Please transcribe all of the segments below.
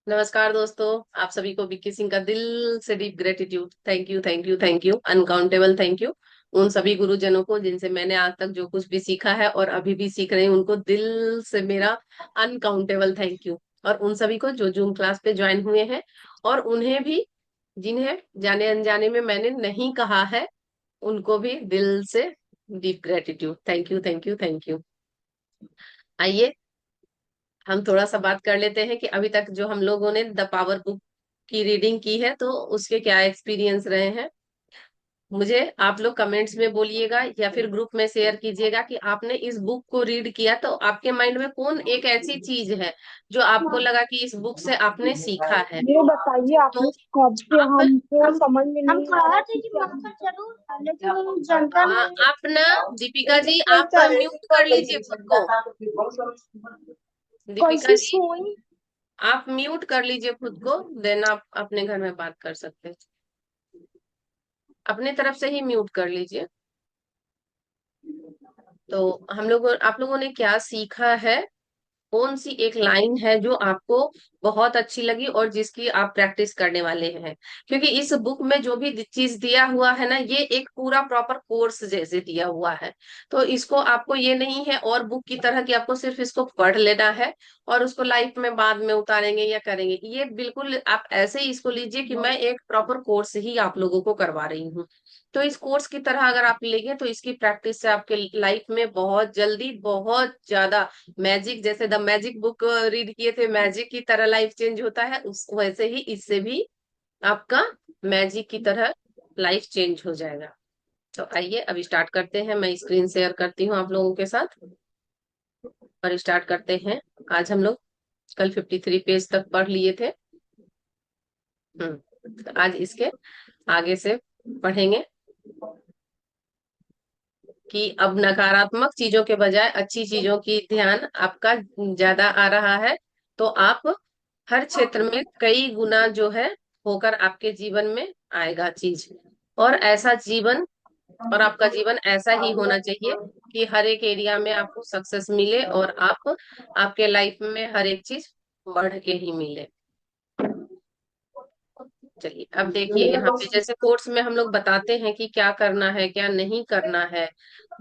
नमस्कार दोस्तों। आप सभी को विक्की सिंह का दिल से deep gratitude. Thank you, thank you, thank you, uncountable thank you. उन सभी गुरुजनों को जिनसे मैंने आज तक जो कुछ भी सीखा है और अभी भी सीख रही हूँ, उनको दिल से मेरा अनकाउंटेबल थैंक यू। और उन सभी को जो जूम क्लास पे ज्वाइन हुए हैं, और उन्हें भी जिन्हें जाने अनजाने में मैंने नहीं कहा है, उनको भी दिल से deep gratitude. Thank you, thank you, thank you. आइए हम थोड़ा सा बात कर लेते हैं कि अभी तक जो हम लोगों ने द पावर बुक की रीडिंग की है, तो उसके क्या एक्सपीरियंस रहे हैं। मुझे आप लोग कमेंट्स में बोलिएगा या फिर ग्रुप में शेयर कीजिएगा कि आपने इस बुक को रीड किया तो आपके माइंड में कौन एक ऐसी चीज है जो आपको लगा कि इस बुक से आपने सीखा है। ये बताइए तो आपने कब से आप हमको समझ में नहीं आ रहा कि क्या लेकिन जनता ने आप ना, दीपिका जी, आप चलता है म्यूट कर लीजिए खुद को। दीपिका कैसी जी, सोई। आप म्यूट कर लीजिए खुद को, देन आप अपने घर में बात कर सकते हैं। अपने तरफ से ही म्यूट कर लीजिए। तो हम लोग आप लोगों ने क्या सीखा है, कौन सी एक लाइन है जो आपको बहुत अच्छी लगी और जिसकी आप प्रैक्टिस करने वाले हैं। क्योंकि इस बुक में जो भी चीज दिया हुआ है ना, ये एक पूरा प्रॉपर कोर्स जैसे दिया हुआ है। तो इसको आपको ये नहीं है और बुक की तरह कि आपको सिर्फ इसको पढ़ लेना है और उसको लाइफ में बाद में उतारेंगे या करेंगे। ये बिल्कुल आप ऐसे ही इसको लीजिए कि मैं एक प्रॉपर कोर्स ही आप लोगों को करवा रही हूँ। तो इस कोर्स की तरह अगर आप लेंगे तो इसकी प्रैक्टिस से आपके लाइफ में बहुत जल्दी बहुत ज्यादा मैजिक, जैसे द मैजिक बुक रीड किए थे, मैजिक की तरह लाइफ चेंज होता है, उस वैसे ही इससे भी आपका मैजिक की तरह लाइफ चेंज हो जाएगा। तो आइए अभी स्टार्ट करते हैं। मैं स्क्रीन शेयर करती हूँ आप लोगों के साथ और स्टार्ट करते हैं। आज हम लोग कल 53 पेज तक पढ़ लिए थे। तो आज इसके आगे से पढ़ेंगे कि अब नकारात्मक चीजों के बजाय अच्छी चीजों की ध्यान आपका ज्यादा आ रहा है। तो आप हर क्षेत्र में कई गुना जो है होकर आपके जीवन में आएगा चीज। और ऐसा जीवन, और आपका जीवन ऐसा ही होना चाहिए कि हर एक एरिया में आपको सक्सेस मिले और आप आपके लाइफ में हर एक चीज बढ़ के ही मिले। चलिए अब देखिए, यहाँ पे जैसे कोर्स में हम लोग बताते हैं कि क्या करना है क्या नहीं करना है,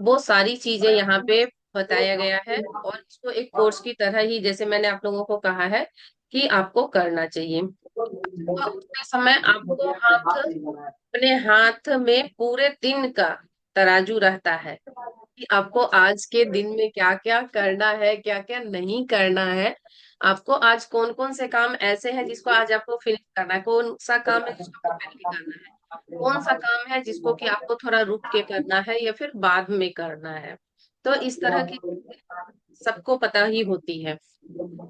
वो सारी चीजें यहाँ पे बताया गया है। और इसको एक कोर्स की तरह ही, जैसे मैंने आप लोगों को कहा है कि आपको करना चाहिए। सुबह उठते समय आपको अपने हाथ में पूरे दिन का तराजू रहता है कि आपको आज के दिन में क्या क्या करना है क्या क्या नहीं करना है। आपको आज कौन कौन से काम ऐसे हैं जिसको आज आपको फिनिश करना है, कौन सा काम है जिसको आपको पहले करना है, कौन सा काम है जिसको कि आपको थोड़ा रुक के करना है या फिर बाद में करना है। तो इस तरह की सबको पता ही होती है।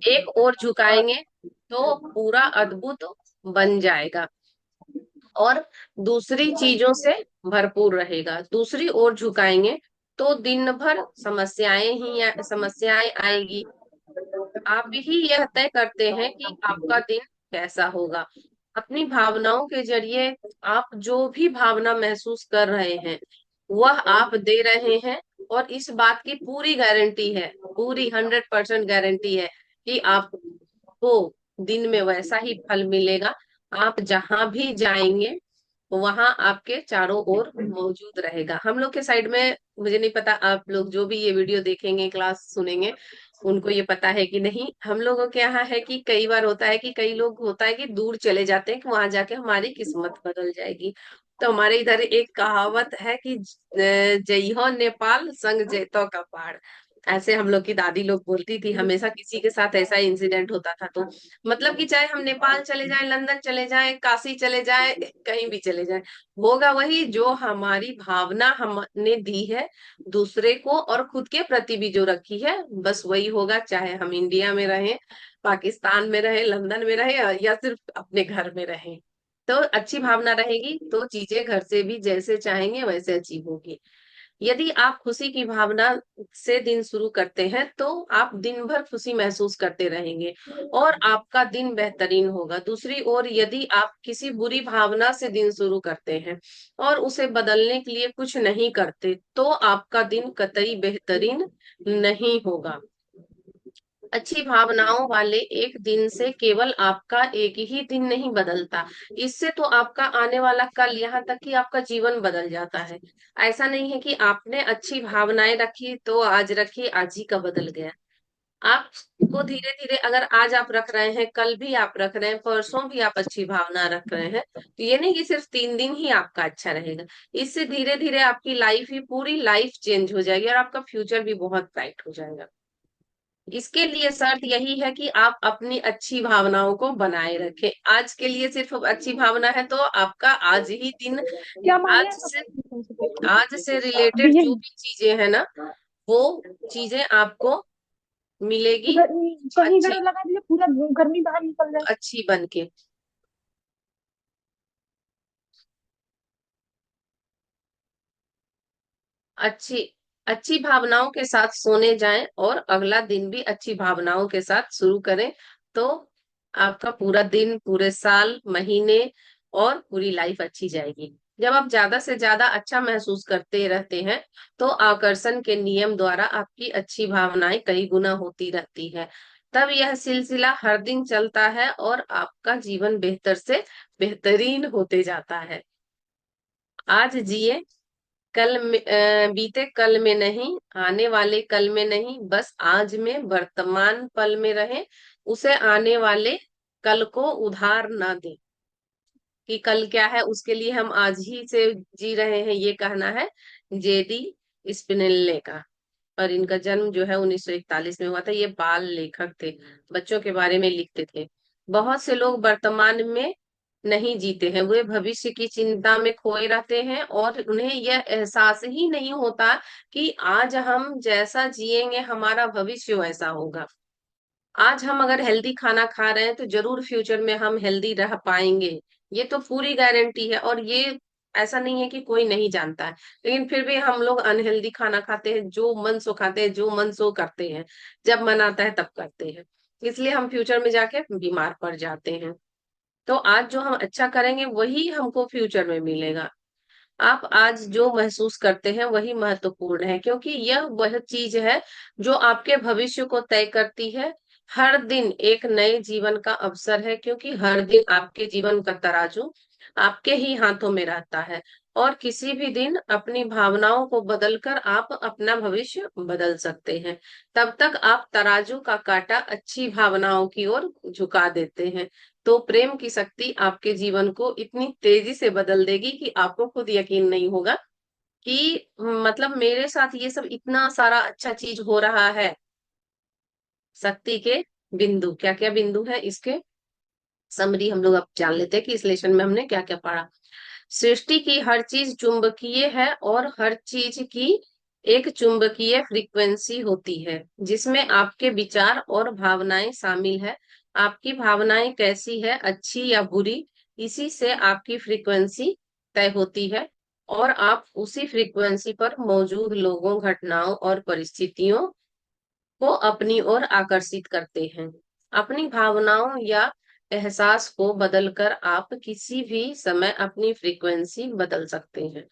एक और झुकाएंगे तो पूरा अद्भुत बन जाएगा और दूसरी चीजों से भरपूर रहेगा। दूसरी ओर झुकाएंगे तो दिन भर समस्याएं आएगी। आप ही यह तय करते हैं कि आपका दिन कैसा होगा। अपनी भावनाओं के जरिए आप जो भी भावना महसूस कर रहे हैं वह आप दे रहे हैं। और इस बात की पूरी गारंटी है, पूरी 100% गारंटी है कि आपको दिन में वैसा ही फल मिलेगा। आप जहां भी जाएंगे वहां आपके चारों ओर मौजूद रहेगा। हम लोग के साइड में, मुझे नहीं पता आप लोग जो भी ये वीडियो देखेंगे क्लास सुनेंगे उनको ये पता है कि नहीं, हम लोगों के यहाँ है कि कई बार होता है कि कई लोग होता है कि दूर चले जाते हैं कि वहां जाके हमारी किस्मत बदल जाएगी। तो हमारे इधर एक कहावत है कि जइहो नेपाल संग जैतो का पाड़। ऐसे हम लोग की दादी लोग बोलती थी हमेशा, किसी के साथ ऐसा इंसिडेंट होता था तो मतलब कि चाहे हम नेपाल चले जाएं, लंदन चले जाएं, काशी चले जाएं, कहीं भी चले जाएं, होगा वही जो हमारी भावना हमने दी है दूसरे को और खुद के प्रति भी जो रखी है, बस वही होगा। चाहे हम इंडिया में रहें, पाकिस्तान में रहें, लंदन में रहें या सिर्फ अपने घर में रहें। तो अच्छी भावना रहेगी तो चीजें घर से भी जैसे चाहेंगे वैसे अचीव होगी। यदि आप खुशी की भावना से दिन शुरू करते हैं तो आप दिन भर खुशी महसूस करते रहेंगे और आपका दिन बेहतरीन होगा। दूसरी ओर यदि आप किसी बुरी भावना से दिन शुरू करते हैं और उसे बदलने के लिए कुछ नहीं करते तो आपका दिन कतई बेहतरीन नहीं होगा। अच्छी भावनाओं वाले एक दिन से केवल आपका एक ही दिन नहीं बदलता, इससे तो आपका आने वाला कल, यहाँ तक कि आपका जीवन बदल जाता है। ऐसा नहीं है कि आपने अच्छी भावनाएं रखी तो आज रखी, आज ही का बदल गया। आपको धीरे धीरे, अगर आज आप रख रहे हैं, कल भी आप रख रहे हैं, परसों भी आप अच्छी भावना रख रहे हैं, तो ये नहीं कि सिर्फ 3 दिन ही आपका अच्छा रहेगा। इससे धीरे धीरे आपकी लाइफ ही, पूरी लाइफ चेंज हो जाएगी और आपका फ्यूचर भी बहुत ब्राइट हो जाएगा। इसके लिए शर्त यही है कि आप अपनी अच्छी भावनाओं को बनाए रखें। आज के लिए सिर्फ अच्छी भावना है तो आपका आज ही दिन, क्या मान आज लिया से सब? आज से अभी रिलेटेड जो यही भी चीजें हैं ना, वो चीजें आपको मिलेगी कहीं अच्छी, इधर लगा दिया, पूरा गर्मी बाहर निकल जाए। अच्छी बन के। अच्छी अच्छी भावनाओं के साथ सोने जाएं और अगला दिन भी अच्छी भावनाओं के साथ शुरू करें, तो आपका पूरा दिन, पूरे साल, महीने और पूरी लाइफ अच्छी जाएगी। जब आप ज्यादा से ज्यादा अच्छा महसूस करते रहते हैं, तो आकर्षण के नियम द्वारा आपकी अच्छी भावनाएं कई गुना होती रहती है। तब यह सिलसिला हर दिन चलता है और आपका जीवन बेहतर से बेहतरीन होते जाता है। आज जिए, बीते कल में नहीं, आने वाले कल में नहीं, बस आज में, वर्तमान पल में रहें। उसे आने वाले कल को उधार ना दें कि कल क्या है, उसके लिए हम आज ही से जी रहे हैं, ये कहना है जेडी स्पिनेल्ले का। और इनका जन्म जो है 1941 में हुआ था। ये बाल लेखक थे, बच्चों के बारे में लिखते थे। बहुत से लोग वर्तमान में नहीं जीते हैं, वे भविष्य की चिंता में खोए रहते हैं और उन्हें यह एहसास ही नहीं होता कि आज हम जैसा जिएंगे हमारा भविष्य वैसा होगा। आज हम अगर हेल्दी खाना खा रहे हैं तो जरूर फ्यूचर में हम हेल्दी रह पाएंगे, ये तो पूरी गारंटी है। और ये ऐसा नहीं है कि कोई नहीं जानता है, लेकिन फिर भी हम लोग अनहेल्दी खाना खाते हैं, जो मन सो खाते हैं, जो मन सो करते हैं, जब मन आता है तब करते हैं। इसलिए हम फ्यूचर में जाके बीमार पड़ जाते हैं। तो आज जो हम अच्छा करेंगे वही हमको फ्यूचर में मिलेगा। आप आज जो महसूस करते हैं वही महत्वपूर्ण है, क्योंकि यह वह चीज है जो आपके भविष्य को तय करती है। हर दिन एक नए जीवन का अवसर है, क्योंकि हर दिन आपके जीवन का तराजू आपके ही हाथों में रहता है। और किसी भी दिन अपनी भावनाओं को बदलकर आप अपना भविष्य बदल सकते हैं। तब तक आप तराजू का कांटा अच्छी भावनाओं की ओर झुका देते हैं, तो प्रेम की शक्ति आपके जीवन को इतनी तेजी से बदल देगी कि आपको खुद यकीन नहीं होगा कि मतलब मेरे साथ ये सब इतना सारा अच्छा चीज हो रहा है। शक्ति के बिंदु, क्या क्या बिंदु है इसके समरी हम लोग अब जान लेते हैं कि इस लेसन में हमने क्या क्या पढ़ा। सृष्टि की हर चीज चुंबकीय है और हर चीज की एक चुंबकीय फ्रीक्वेंसी होती है, जिसमें आपके विचार और भावनाएं शामिल है। आपकी भावनाएं कैसी है, अच्छी या बुरी, इसी से आपकी फ्रीक्वेंसी तय होती है और आप उसी फ्रीक्वेंसी पर मौजूद लोगों, घटनाओं और परिस्थितियों को अपनी ओर आकर्षित करते हैं। अपनी भावनाओं या एहसास को बदलकर आप किसी भी समय अपनी फ्रीक्वेंसी बदल सकते हैं।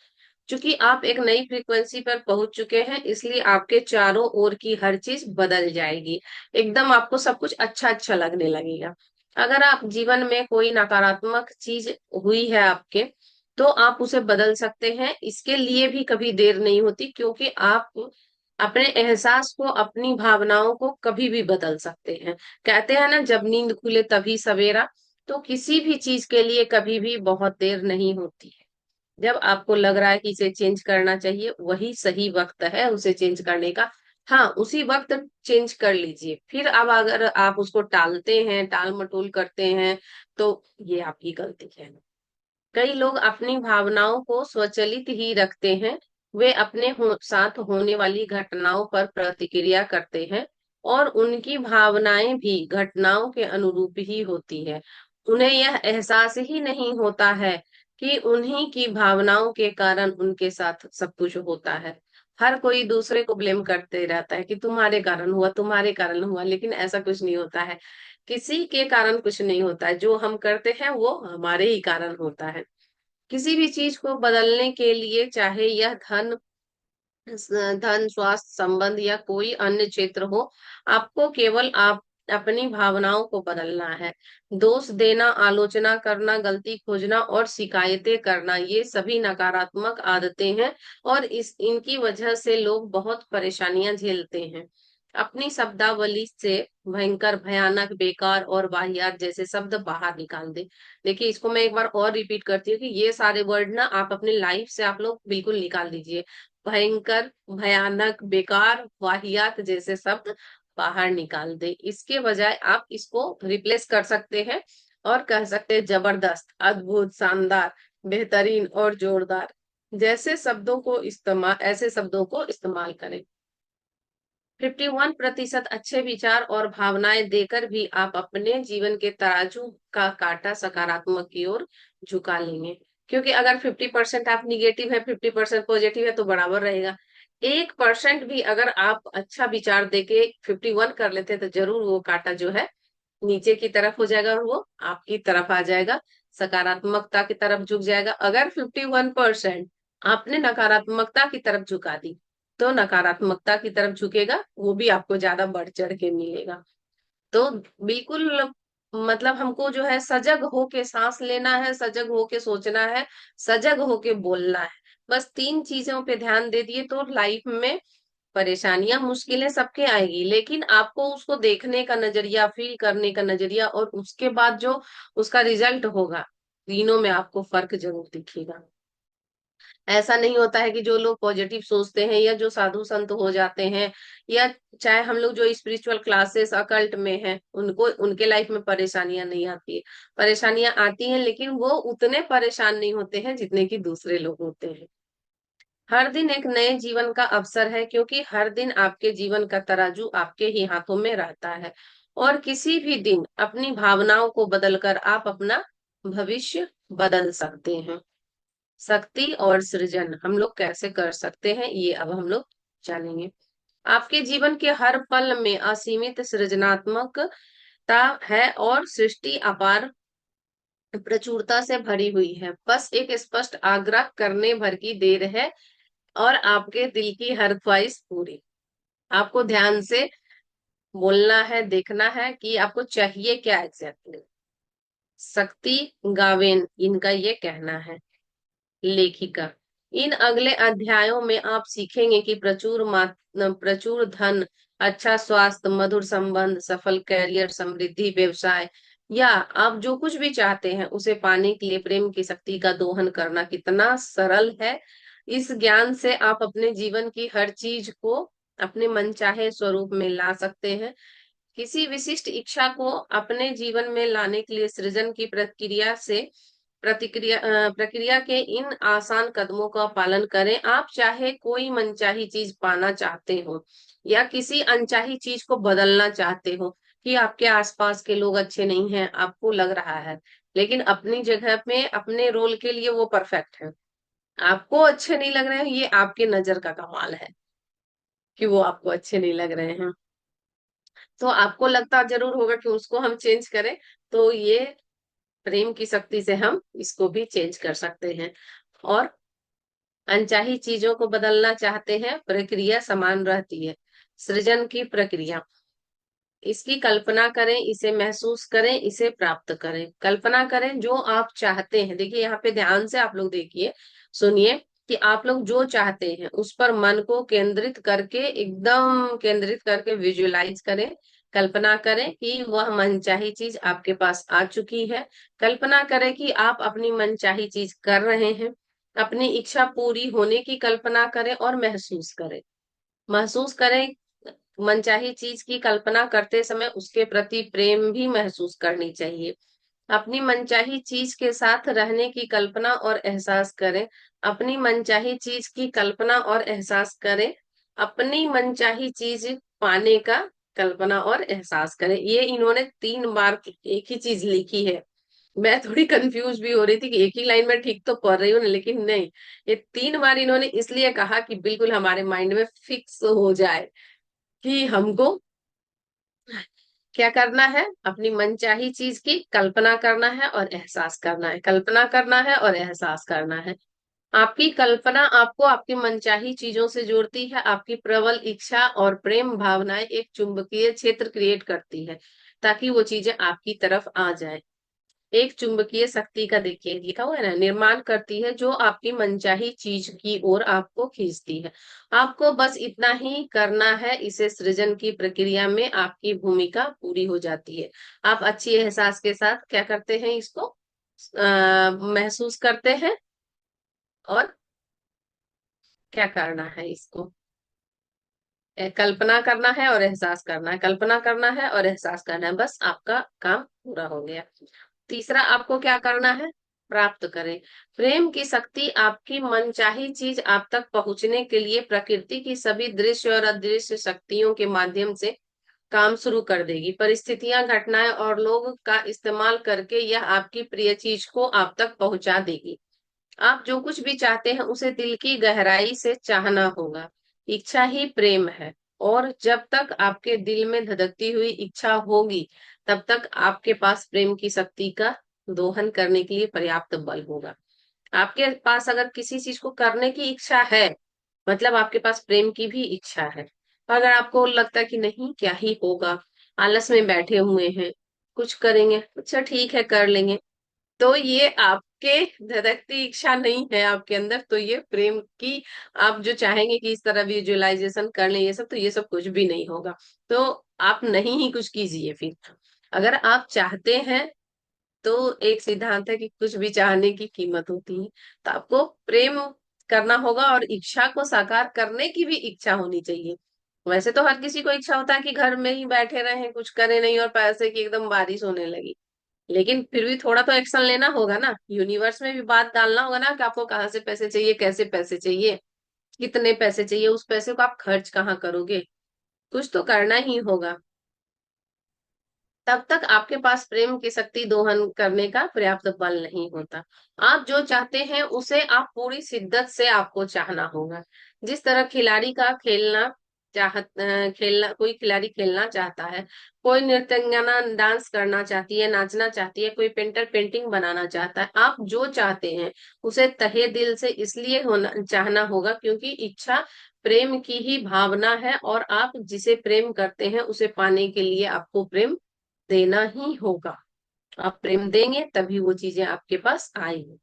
क्योंकि आप एक नई फ्रीक्वेंसी पर पहुंच चुके हैं, इसलिए आपके चारों ओर की हर चीज बदल जाएगी। एकदम आपको सब कुछ अच्छा अच्छा लगने लगेगा। अगर आप जीवन में कोई नकारात्मक चीज हुई है आपके, तो आप उसे बदल सकते हैं। इसके लिए भी कभी देर नहीं होती, क्योंकि आप अपने एहसास को, अपनी भावनाओं को कभी भी बदल सकते हैं। कहते हैं ना, जब नींद खुले तभी सवेरा। तो किसी भी चीज के लिए कभी भी बहुत देर नहीं होती है। जब आपको लग रहा है कि इसे चेंज करना चाहिए, वही सही वक्त है उसे चेंज करने का। हाँ, उसी वक्त चेंज कर लीजिए। फिर अब अगर आप उसको टालते हैं, टाल मटोल करते हैं, तो ये आपकी गलती है। कई लोग अपनी भावनाओं को स्वचालित ही रखते हैं। वे अपने साथ होने वाली घटनाओं पर प्रतिक्रिया करते हैं और उनकी भावनाएं भी घटनाओं के अनुरूप ही होती है। उन्हें यह एहसास ही नहीं होता है कि उन्हीं की भावनाओं के कारण उनके साथ सब कुछ होता है। हर कोई दूसरे को ब्लेम करते रहता है कि तुम्हारे कारण हुआ, तुम्हारे कारण हुआ, लेकिन ऐसा कुछ नहीं होता है। किसी के कारण कुछ नहीं होता है, जो हम करते हैं वो हमारे ही कारण होता है। किसी भी चीज को बदलने के लिए, चाहे यह धन धन, स्वास्थ्य, संबंध या कोई अन्य क्षेत्र हो, आपको केवल आप अपनी भावनाओं को बदलना है। दोष देना, आलोचना करना, गलती खोजना और शिकायतें करना, ये सभी नकारात्मक आदतें हैं और इनकी वजह से लोग बहुत परेशानियां झेलते हैं। अपनी शब्दावली से भयंकर, भयानक, बेकार और वाहियात जैसे शब्द बाहर निकाल दे। देखिए, इसको मैं एक बार और रिपीट करती हूँ कि ये सारे वर्ड ना आप अपने लाइफ से आप लोग बिल्कुल निकाल दीजिए। भयंकर, भयानक, बेकार, वाहियात जैसे शब्द बाहर निकाल दे। इसके बजाय आप इसको रिप्लेस कर सकते हैं और कह सकते हैं जबरदस्त, अद्भुत, शानदार, बेहतरीन और जोरदार जैसे शब्दों को इस्तेमाल ऐसे शब्दों को इस्तेमाल करें। 51% अच्छे विचार और भावनाएं देकर भी आप अपने जीवन के तराजू का कांटा सकारात्मक की ओर झुका लेंगे। क्योंकि अगर 50% आप निगेटिव है, 50% पॉजिटिव है, तो बराबर रहेगा। 1% भी अगर आप अच्छा विचार देके 51 कर लेते हैं, तो जरूर वो कांटा जो है नीचे की तरफ हो जाएगा और वो आपकी तरफ आ जाएगा, सकारात्मकता की तरफ झुक जाएगा। अगर 51% आपने नकारात्मकता की तरफ झुका दी, तो नकारात्मकता की तरफ झुकेगा, वो भी आपको ज्यादा बढ़ चढ़ के मिलेगा। तो बिल्कुल, मतलब हमको जो है सजग होके सांस लेना है, सजग होके सोचना है, सजग होके बोलना है। बस 3 चीजों पे ध्यान दे दिए तो लाइफ में परेशानियां, मुश्किलें सबके आएगी, लेकिन आपको उसको देखने का नजरिया, फील करने का नजरिया और उसके बाद जो उसका रिजल्ट होगा, तीनों में आपको फर्क जरूर दिखेगा। ऐसा नहीं होता है कि जो लोग पॉजिटिव सोचते हैं या जो साधु संत हो जाते हैं, या चाहे हम लोग जो स्पिरिचुअल क्लासेस अकल्ट में हैं, उनको उनके लाइफ में परेशानियां नहीं आती है। परेशानियां आती हैं, लेकिन वो उतने परेशान नहीं होते हैं जितने कि दूसरे लोग होते हैं। हर दिन एक नए जीवन का अवसर है, क्योंकि हर दिन आपके जीवन का तराजू आपके ही हाथों में रहता है। और किसी भी दिन अपनी भावनाओं को बदलकर आप अपना भविष्य बदल सकते हैं। शक्ति और सृजन हम लोग कैसे कर सकते हैं, ये अब हम लोग जानेंगे। आपके जीवन के हर पल में असीमित सृजनात्मकता है और सृष्टि अपार प्रचुरता से भरी हुई है। बस एक स्पष्ट आग्रह करने भर की देर है और आपके दिल की हर ख्वाहिश पूरी। आपको ध्यान से बोलना है, देखना है कि आपको चाहिए क्या एग्जैक्टली। शक्ति गावेन, इनका ये कहना है, लेखिका। इन अगले अध्यायों में आप सीखेंगे कि प्रचुर धन, अच्छा स्वास्थ्य, मधुर संबंध, सफल करियर, समृद्धि, व्यवसाय या आप जो कुछ भी चाहते हैं उसे पाने के लिए प्रेम की शक्ति का दोहन करना कितना सरल है। इस ज्ञान से आप अपने जीवन की हर चीज को अपने मनचाहे स्वरूप में ला सकते हैं। किसी विशिष्ट इच्छा को अपने जीवन में लाने के लिए सृजन की प्रक्रिया के इन आसान कदमों का पालन करें। आप चाहे कोई मनचाही चीज पाना चाहते हो या किसी अनचाही चीज को बदलना चाहते हो, कि आपके आसपास के लोग अच्छे नहीं हैं, आपको लग रहा है, लेकिन अपनी जगह में अपने रोल के लिए वो परफेक्ट है। आपको अच्छे नहीं लग रहे हैं, ये आपके नजर का कमाल है कि वो आपको अच्छे नहीं लग रहे हैं। तो आपको लगता जरूर होगा कि उसको हम चेंज करें, तो ये प्रेम की शक्ति से हम इसको भी चेंज कर सकते हैं। और अनचाही चीजों को बदलना चाहते हैं, प्रक्रिया समान रहती है। सृजन की प्रक्रिया, इसकी कल्पना करें, इसे महसूस करें, इसे प्राप्त करें। कल्पना करें जो आप चाहते हैं। देखिए, यहाँ पे ध्यान से आप लोग देखिए, सुनिए कि आप लोग जो चाहते हैं उस पर मन को केंद्रित करके, एकदम केंद्रित करके विजुअलाइज करें। कल्पना करें कि वह मनचाही चीज आपके पास आ चुकी है। कल्पना करें कि आप अपनी मनचाही चीज कर रहे हैं। अपनी इच्छा पूरी होने की कल्पना करें और महसूस करें। महसूस करें, मनचाही चीज की कल्पना करते समय उसके प्रति प्रेम भी महसूस करनी चाहिए। अपनी मनचाही चीज के साथ रहने की कल्पना और एहसास करें। अपनी मनचाही चीज की कल्पना और एहसास करें। अपनी मनचाही चीज पाने का कल्पना और एहसास करें। ये इन्होंने 3 बार एक ही चीज लिखी है। मैं थोड़ी कंफ्यूज भी हो रही थी कि एक ही लाइन में ठीक तो पढ़ रही हूँ ना, लेकिन नहीं, ये 3 बार इन्होंने इसलिए कहा कि बिल्कुल हमारे माइंड में फिक्स हो जाए कि हमको क्या करना है। अपनी मनचाही चीज की कल्पना करना है और एहसास करना है, कल्पना करना है और एहसास करना है। आपकी कल्पना आपको आपकी मनचाही चीजों से जोड़ती है। आपकी प्रबल इच्छा और प्रेम भावनाएं एक चुंबकीय क्षेत्र क्रिएट करती है ताकि वो चीजें आपकी तरफ आ जाए। एक चुंबकीय शक्ति का देखिए लिखा हुआ है ना, निर्माण करती है जो आपकी मनचाही चीज की ओर आपको खींचती है। आपको बस इतना ही करना है, इसे सृजन की प्रक्रिया में आपकी भूमिका पूरी हो जाती है। आप अच्छी एहसास के साथ क्या करते हैं, इसको महसूस करते हैं और क्या करना है इसको, कल्पना करना है और एहसास करना है, कल्पना करना है और एहसास करना है, बस आपका काम पूरा हो गया। तीसरा आपको क्या करना है, प्राप्त करें। प्रेम की शक्ति आपकी मनचाही चीज आप तक पहुंचने के लिए प्रकृति की सभी दृश्य और अदृश्य शक्तियों के माध्यम से काम शुरू कर देगी। परिस्थितियां, घटनाएं और लोग का इस्तेमाल करके यह आपकी प्रिय चीज को आप तक पहुंचा देगी। आप जो कुछ भी चाहते हैं उसे दिल की गहराई से चाहना होगा। इच्छा ही प्रेम है, और जब तक आपके दिल में धधकती हुई इच्छा होगी तब तक आपके पास प्रेम की शक्ति का दोहन करने के लिए पर्याप्त बल होगा। आपके पास अगर किसी चीज को करने की इच्छा है, मतलब आपके पास प्रेम की भी इच्छा है। अगर आपको लगता है कि नहीं क्या ही होगा, आलस में बैठे हुए हैं, कुछ करेंगे, अच्छा ठीक है कर लेंगे, तो ये आपके धड़कती इच्छा नहीं है आपके अंदर, तो ये प्रेम की आप जो चाहेंगे कि इस तरह विजुअलाइजेशन कर लें ये सब, तो ये सब कुछ भी नहीं होगा। तो आप नहीं ही कुछ कीजिए फिर। अगर आप चाहते हैं तो एक सिद्धांत है कि कुछ भी चाहने की कीमत होती है। तो आपको प्रेम करना होगा और इच्छा को साकार करने की भी इच्छा होनी चाहिए। वैसे तो हर किसी को इच्छा होता है कि घर में ही बैठे रहें, कुछ करें नहीं और पैसे की एकदम बारिश होने लगी, लेकिन फिर भी थोड़ा तो एक्शन लेना होगा ना, यूनिवर्स में भी बात डालना होगा ना कि आपको कहाँ से पैसे चाहिए, कैसे पैसे चाहिए, कितने पैसे चाहिए, उस पैसे को आप खर्च कहाँ करोगे, कुछ तो करना ही होगा। तब तक आपके पास प्रेम की शक्ति दोहन करने का पर्याप्त बल नहीं होता। आप जो चाहते हैं उसे आप पूरी शिद्दत से आपको चाहना होगा। जिस तरह खिलाड़ी का खेलना, कोई खिलाड़ी खेलना चाहता है, कोई नृत्यंगना डांस करना चाहती है, नाचना चाहती है, कोई पेंटर पेंटिंग बनाना चाहता है, आप जो चाहते हैं उसे तहे दिल से इसलिए होना चाहना होगा क्योंकि इच्छा प्रेम की ही भावना है, और आप जिसे प्रेम करते हैं उसे पाने के लिए आपको प्रेम देना ही होगा। आप प्रेम देंगे तभी वो चीजें आपके पास आएंगी।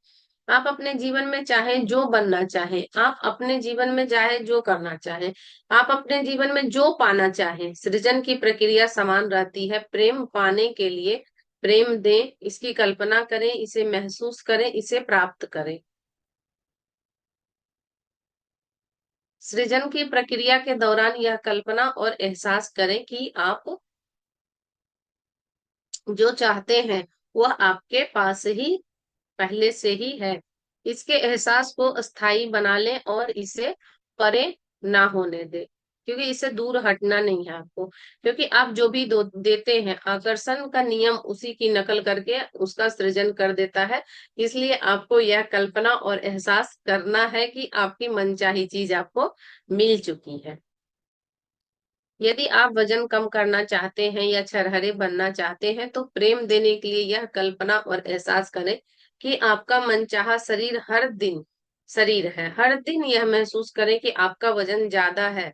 आप अपने जीवन में चाहे जो बनना चाहे, आप अपने जीवन में चाहे जो करना चाहे, आप अपने जीवन में जो पाना चाहे, सृजन की प्रक्रिया समान रहती है। प्रेम पाने के लिए प्रेम दें, इसकी कल्पना करें, इसे महसूस करें, इसे प्राप्त करें। सृजन की प्रक्रिया के दौरान यह कल्पना और एहसास करें कि आप जो चाहते हैं वह आपके पास ही पहले से ही है। इसके एहसास को स्थायी बना लें और इसे परे ना होने दें, क्योंकि इससे दूर हटना नहीं है आपको। क्योंकि आप जो भी देते हैं, आकर्षण का नियम उसी की नकल करके उसका सृजन कर देता है। इसलिए आपको यह कल्पना और एहसास करना है कि आपकी मनचाही चीज आपको मिल चुकी है। यदि आप वजन कम करना चाहते हैं या छरहरे बनना चाहते हैं तो प्रेम देने के लिए यह कल्पना और एहसास करें कि आपका मनचाहा शरीर है। हर दिन यह महसूस करें कि आपका वजन ज्यादा है।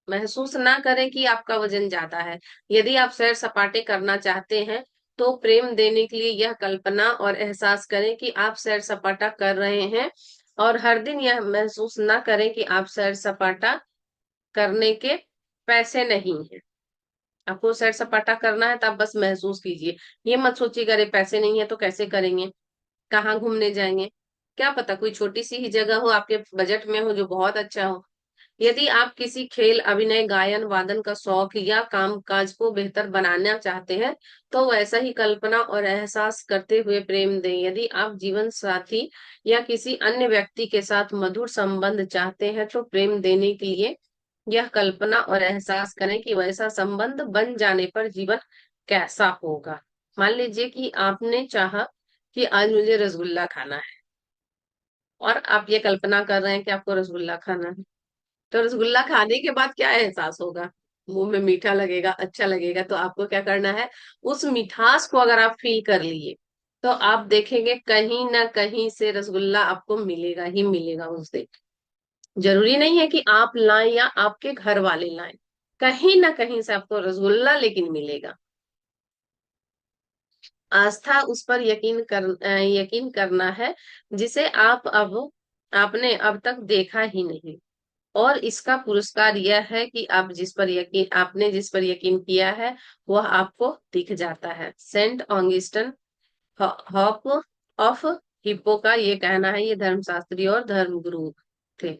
महसूस ना करें कि आपका वजन ज्यादा है। यदि आप सैर सपाटे करना चाहते हैं तो प्रेम देने के लिए यह कल्पना और एहसास करें कि आप सैर सपाटा कर रहे हैं, और हर दिन यह महसूस ना करें कि आप सैर सपाटा करने के पैसे नहीं है। आपको सैर सपाटा करना है तो आप बस महसूस कीजिए। ये मत सोचिए अरे पैसे नहीं है तो कैसे करेंगे, कहाँ घूमने जाएंगे। क्या पता कोई छोटी सी ही जगह हो आपके बजट में हो जो बहुत अच्छा हो। यदि आप किसी खेल, अभिनय, गायन, वादन का शौक या काम काज को बेहतर बनाना चाहते हैं तो वैसा ही कल्पना और एहसास करते हुए प्रेम दें। यदि आप जीवन साथी या किसी अन्य व्यक्ति के साथ मधुर संबंध चाहते हैं तो प्रेम देने के लिए यह कल्पना और एहसास करें कि वैसा संबंध बन जाने पर जीवन कैसा होगा। मान लीजिए कि आपने चाहा कि आज मुझे रसगुल्ला खाना है, और आप ये कल्पना कर रहे हैं कि आपको रसगुल्ला खाना है, तो रसगुल्ला खाने के बाद क्या एहसास होगा, मुंह में मीठा लगेगा, अच्छा लगेगा। तो आपको क्या करना है, उस मिठास को अगर आप फील कर लिए तो आप देखेंगे कहीं ना कहीं से रसगुल्ला आपको मिलेगा ही मिलेगा उस दिन। जरूरी नहीं है कि आप लाएं या आपके घर वाले लाएं, कहीं ना कहीं से आपको रसगुल्ला लेकिन मिलेगा। आस्था उस पर यकीन करना है जिसे आपने अब तक देखा ही नहीं। और इसका पुरस्कार यह है कि आपने जिस पर यकीन किया है वह आपको दिख जाता है। सेंट ऑगस्टिन हॉप ऑफ हिप्पो का ये कहना है, ये धर्मशास्त्री और धर्मगुरु थे।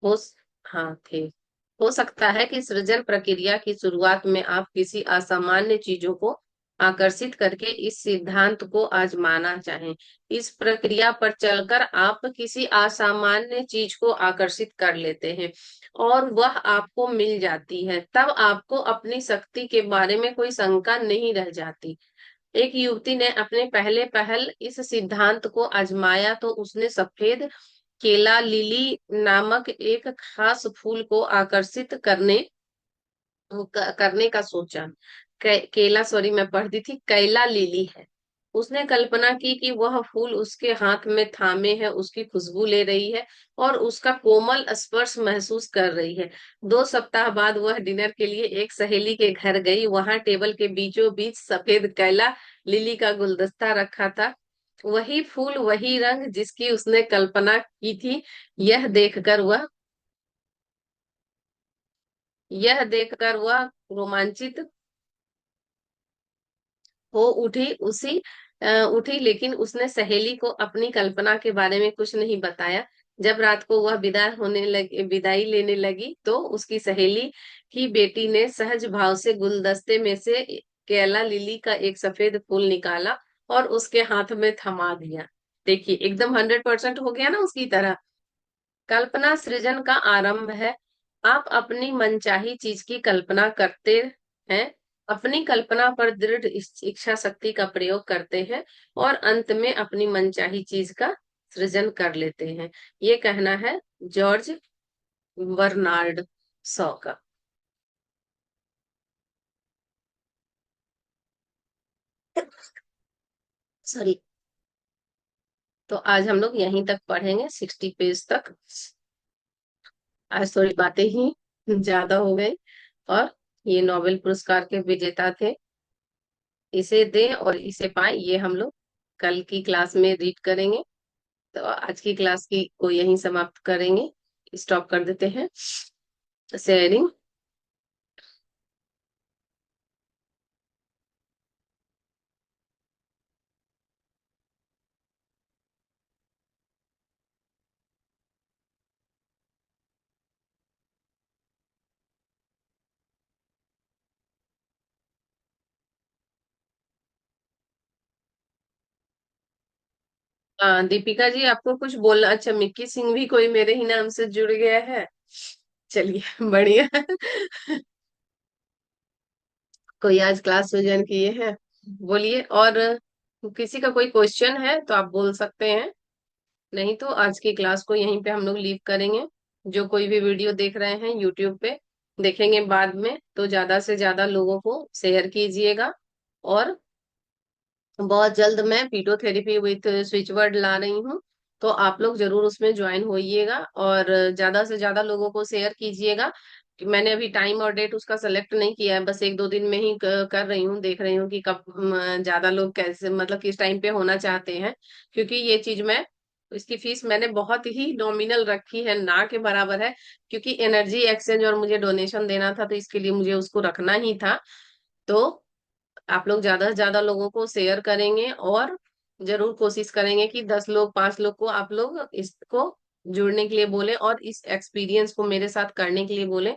हो हाँ थे। हो सकता है कि सृजन प्रक्रिया की शुरुआत में आप किसी असामान्य चीजों को आकर्षित करके इस सिद्धांत को आजमाना चाहें। इस प्रक्रिया पर चलकर आप किसी असामान्य चीज को आकर्षित कर लेते हैं और वह आपको मिल जाती है, तब आपको अपनी शक्ति के बारे में कोई शंका नहीं रह जाती। एक युवती ने अपने पहले पहल इस सिद्धांत को आजमाया तो उसने सफेद केला लिली नामक एक खास फूल को आकर्षित करने का सोचा। केला, सॉरी मैं पढ़ती थी, कैला लिली है। उसने कल्पना की कि वह फूल उसके हाथ में थामे है, उसकी खुशबू ले रही है और उसका कोमल स्पर्श महसूस कर रही है। 2 सप्ताह बाद वह डिनर के लिए एक सहेली के घर गई। वहां टेबल के बीचों बीच सफेद कैला लिली का गुलदस्ता रखा था। वही फूल, वही रंग जिसकी उसने कल्पना की थी। यह देखकर वह यह देखकर वह रोमांचित हो उठी, लेकिन उसने सहेली को अपनी कल्पना के बारे में कुछ नहीं बताया। जब रात को वह विदाई लेने लगी तो उसकी सहेली की बेटी ने सहज भाव से गुलदस्ते में से केला लिली का एक सफेद फूल निकाला और उसके हाथ में थमा दिया। देखिए एकदम 100% हो गया ना उसकी तरह। कल्पना सृजन का आरंभ है। आप अपनी मनचाही चीज की कल्पना करते हैं, अपनी कल्पना पर दृढ़ इच्छा शक्ति का प्रयोग करते हैं और अंत में अपनी मनचाही चीज का सृजन कर लेते हैं। ये कहना है जॉर्ज बर्नार्ड शॉ का। सॉरी। तो आज हम लोग यहीं तक पढ़ेंगे, 60 पेज तक। आज थोड़ी बातें ही ज्यादा हो गई। और ये नोबेल पुरस्कार के विजेता थे, इसे दें और इसे पाएं, ये हम लोग कल की क्लास में रीड करेंगे। तो आज की क्लास की को यहीं समाप्त करेंगे, स्टॉप कर देते हैं शेयरिंग। दीपिका जी आपको कुछ बोलना? अच्छा, मिक्की सिंह भी कोई मेरे ही नाम से जुड़ गया है। चलिए बढ़िया। कोई आज क्लास ज्वाइन किए हैं? बोलिए। और किसी का कोई क्वेश्चन है तो आप बोल सकते हैं, नहीं तो आज की क्लास को यहीं पे हम लोग लीव करेंगे। जो कोई भी वीडियो देख रहे हैं यूट्यूब पे देखेंगे बाद में, तो ज्यादा से ज्यादा लोगों को शेयर कीजिएगा। और बहुत जल्द मैं पीटोथेरेपी विथ स्विच वर्ड ला रही हूँ, तो आप लोग जरूर उसमें ज्वाइन होइएगा और ज्यादा से ज्यादा लोगों को शेयर कीजिएगा। कि मैंने अभी टाइम और डेट उसका सेलेक्ट नहीं किया है, बस 1-2 दिन में ही कर रही हूँ, देख रही हूँ कि कब ज्यादा लोग कैसे, मतलब किस टाइम पे होना चाहते हैं। क्योंकि ये चीज मैं इसकी फीस मैंने बहुत ही नॉमिनल रखी है, ना के बराबर है। क्योंकि एनर्जी एक्सचेंज और मुझे डोनेशन देना था, तो इसके लिए मुझे उसको रखना ही था। तो आप लोग ज्यादा से ज्यादा लोगों को शेयर करेंगे और जरूर कोशिश करेंगे कि 10 लोग 5 लोग को आप लोग इसको जुड़ने के लिए बोले और इस एक्सपीरियंस को मेरे साथ करने के लिए बोले,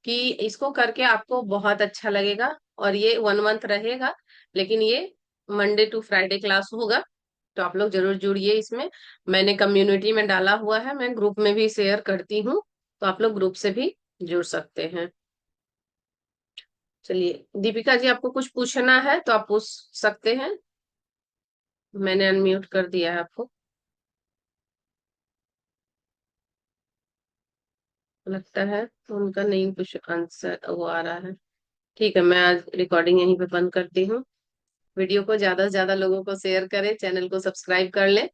कि इसको करके आपको बहुत अच्छा लगेगा। और ये 1 मंथ रहेगा, लेकिन ये मंडे टू फ्राइडे क्लास होगा। तो आप लोग जरूर जुड़िए इसमें। मैंने कम्युनिटी में डाला हुआ है, मैं ग्रुप में भी शेयर करती हूँ, तो आप लोग ग्रुप से भी जुड़ सकते हैं। चलिए दीपिका जी, आपको कुछ पूछना है तो आप पूछ सकते हैं। मैंने अनम्यूट कर दिया है आपको। लगता है तो उनका नहीं कुछ आंसर वो आ रहा है। ठीक है, मैं आज रिकॉर्डिंग यहीं पे बंद करती हूँ। वीडियो को ज्यादा से ज्यादा लोगों को शेयर करें, चैनल को सब्सक्राइब कर लें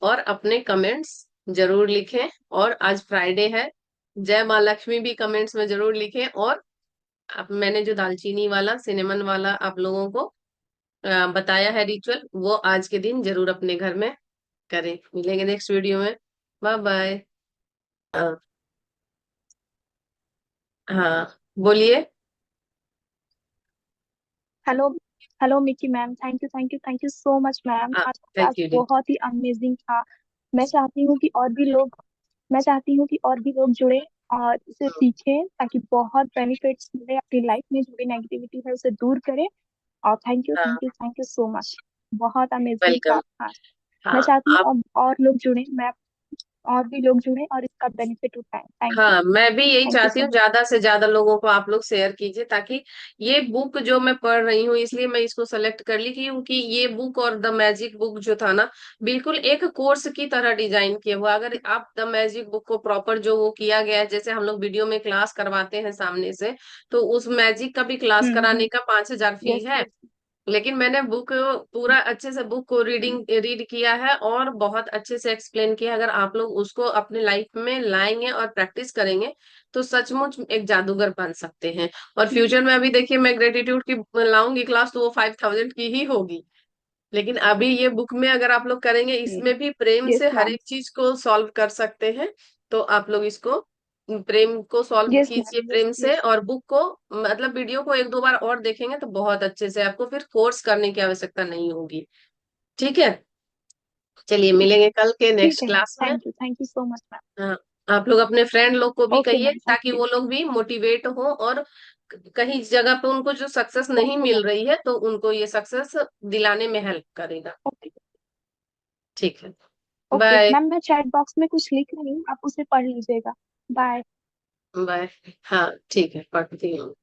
और अपने कमेंट्स जरूर लिखें। और आज फ्राइडे है, जय माँ लक्ष्मी भी कमेंट्स में जरूर लिखें। और अब मैंने जो दालचीनी वाला सिनेमन वाला आप लोगों को बताया है रिचुअल, वो आज के दिन जरूर अपने घर में करें। मिलेंगे नेक्स्ट वीडियो में। Bye bye. हाँ, बोलिए। Hello. Hello Mickey ma'am, thank you so much ma'am, हाँ, आज का थैंक क्लास यू डी। बहुत ही अमेजिंग था। मैं चाहती हूँ कि और भी लोग मैं चाहती हूँ कि और भी लोग जुड़े और इसे सीखें, ताकि बहुत बेनिफिट्स मिले अपनी लाइफ में। जो भी नेगेटिविटी है उसे दूर करें। और हाँ, थैंक यू सो मच। बहुत अमेजिंग वेलकम। था आज। मैं हाँ चाहती हूँ आप। और लोग जुड़े, मैं और भी लोग जुड़े और इसका बेनिफिट उठाएं। हाँ, मैं भी यही थैंक यू चाहती सो हूँ, मच। ज्यादा से ज्यादा लोगों को आप लोग शेयर कीजिए, ताकि ये बुक जो मैं पढ़ रही हूँ, इसलिए मैं इसको सेलेक्ट कर ली, क्योंकि ये बुक और द मैजिक बुक जो था ना, बिल्कुल एक कोर्स की तरह डिजाइन किया हुआ। अगर आप द मैजिक बुक को प्रॉपर जो वो किया गया है, जैसे हम लोग वीडियो में क्लास करवाते हैं सामने से, तो उस मैजिक का भी क्लास कराने का 5,000 फी यस है। यस। लेकिन मैंने बुक पूरा अच्छे से बुक को रीड किया है और बहुत अच्छे से एक्सप्लेन किया है। अगर आप लोग उसको अपने लाइफ में लाएंगे और प्रैक्टिस करेंगे, तो सचमुच एक जादूगर बन सकते हैं। और फ्यूचर में अभी देखिए, मैं ग्रेटिट्यूड की लाऊंगी क्लास, तो वो 5,000 की ही होगी। लेकिन अभी ये बुक में अगर आप लोग करेंगे, इसमें भी प्रेम यस से हर मैम। एक चीज को सॉल्व कर सकते हैं। तो आप लोग इसको, प्रेम को सॉल्व यस कीजिए मैम। यस प्रेम से, यस। और बुक को, मतलब वीडियो को एक दो बार और देखेंगे तो बहुत अच्छे से आपको फिर कोर्स करने की आवश्यकता नहीं होगी। ठीक है, चलिए मिलेंगे कल के ठीक नेक्स्ट है मैम, क्लास में। Thank you so much ma'am. हाँ, आप लोग अपने फ्रेंड लोग को भी ओके कहिए, मैम, थैंक ताकि यू। वो लोग भी मोटिवेट हो, और कहीं जगह पे उनको जो सक्सेस नहीं ओके मिल मैम। रही है, तो उनको ये सक्सेस दिलाने में हेल्प करेगा। ओके। ठीक है, ओके बाय। मैम, मैं चैट बॉक्स में कुछ लिख रही हूँ, आप उसे पढ़ लीजिएगा। बाय। बाय। हाँ ठीक है, पढ़ती हूँ।